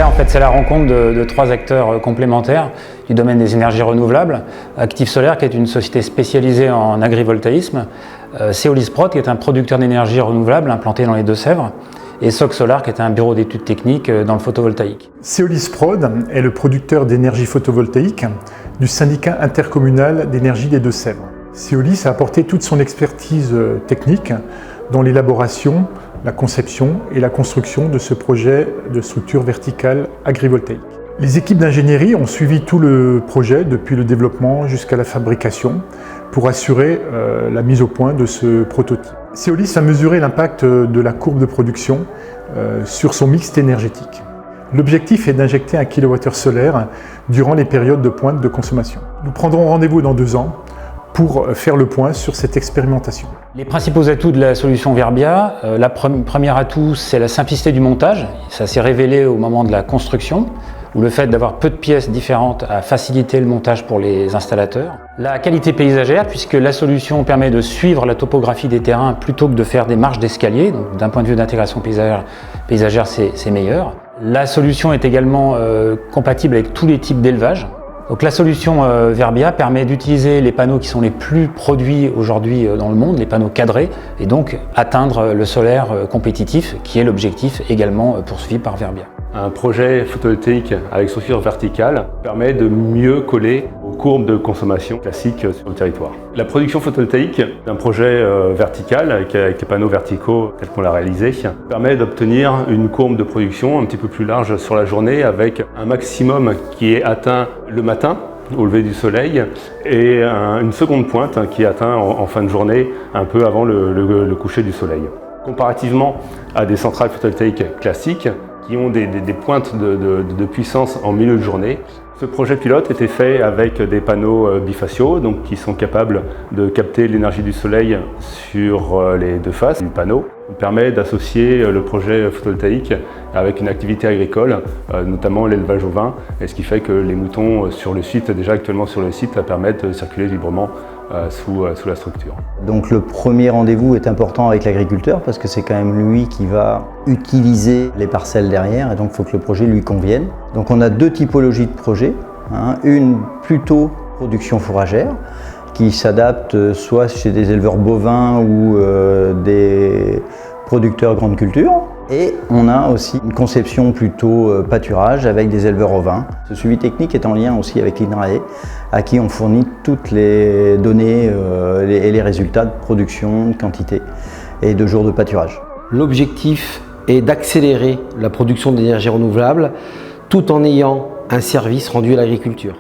en fait, c'est la rencontre de trois acteurs complémentaires du domaine des énergies renouvelables. Active Solaire, qui est une société spécialisée en agrivoltaïsme, Seolis-Prod, qui est un producteur d'énergie renouvelable implanté dans les Deux-Sèvres, et Soc Solar, qui est un bureau d'études techniques dans le photovoltaïque. Seolis-Prod est le producteur d'énergie photovoltaïque du syndicat intercommunal d'énergie des Deux-Sèvres. Seolis a apporté toute son expertise technique dans l'élaboration, la conception et la construction de ce projet de structure verticale agrivoltaïque. Les équipes d'ingénierie ont suivi tout le projet depuis le développement jusqu'à la fabrication pour assurer la mise au point de ce prototype. Seolis a mesuré l'impact de la courbe de production sur son mix énergétique. L'objectif est d'injecter 1 kWh solaire durant les périodes de pointe de consommation. Nous prendrons rendez-vous dans 2 ans pour faire le point sur cette expérimentation. Les principaux atouts de la solution Verbia, la première atout, c'est la simplicité du montage. Ça s'est révélé au moment de la construction, où le fait d'avoir peu de pièces différentes a facilité le montage pour les installateurs. La qualité paysagère, puisque la solution permet de suivre la topographie des terrains plutôt que de faire des marches d'escalier. Donc d'un point de vue d'intégration paysagère, c'est meilleur. La solution est également compatible avec tous les types d'élevage. Donc la solution Verbia permet d'utiliser les panneaux qui sont les plus produits aujourd'hui dans le monde, les panneaux cadrés, et donc atteindre le solaire compétitif, qui est l'objectif également poursuivi par Verbia. Un projet photovoltaïque avec structure verticale permet de mieux coller aux courbes de consommation classiques sur le territoire. La production photovoltaïque d'un projet vertical avec des panneaux verticaux tels qu'on l'a réalisé permet d'obtenir une courbe de production un petit peu plus large sur la journée avec un maximum qui est atteint le matin au lever du soleil et une seconde pointe qui est atteinte en fin de journée un peu avant le coucher du soleil. Comparativement à des centrales photovoltaïques classiques qui ont des pointes de puissance en milieu de journée. Ce projet pilote était fait avec des panneaux bifaciaux, donc qui sont capables de capter l'énergie du soleil sur les deux faces du panneau. Ça permet d'associer le projet photovoltaïque avec une activité agricole, notamment l'élevage au vin, et ce qui fait que les moutons sur le site, déjà actuellement sur le site, permettent de circuler librement sous la structure. Donc le premier rendez-vous est important avec l'agriculteur parce que c'est quand même lui qui va utiliser les parcelles derrière et donc il faut que le projet lui convienne. Donc on a 2 typologies de projets, une plutôt production fourragère qui s'adapte soit chez des éleveurs bovins ou des producteurs grandes cultures. Et on a aussi une conception plutôt pâturage avec des éleveurs ovins. Ce suivi technique est en lien aussi avec l'INRAE, à qui on fournit toutes les données et les résultats de production, de quantité et de jours de pâturage. L'objectif est d'accélérer la production d'énergie renouvelable tout en ayant un service rendu à l'agriculture.